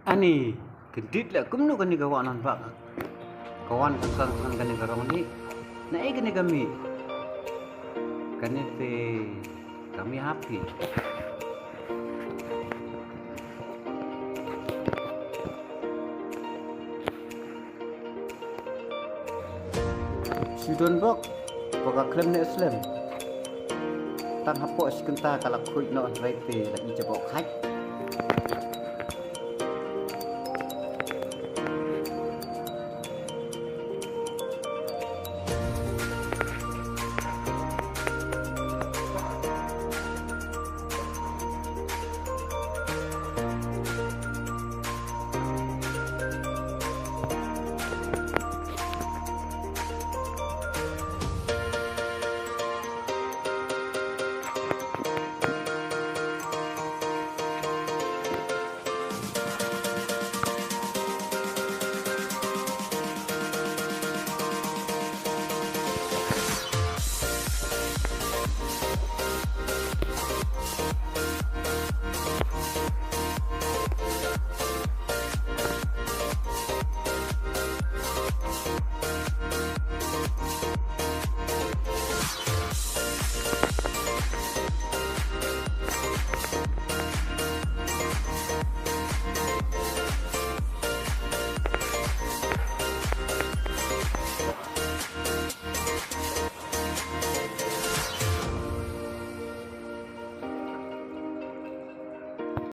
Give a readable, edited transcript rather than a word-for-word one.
Ani, kedit lah kumno kani kawanan pak. Kawan sang kani karong ni, naik kani kami. Kani te kami happy. Sidon bok, bok aklem ne Islam. Tan hapok sekenta kalak kuit no rete lagi jabok haj.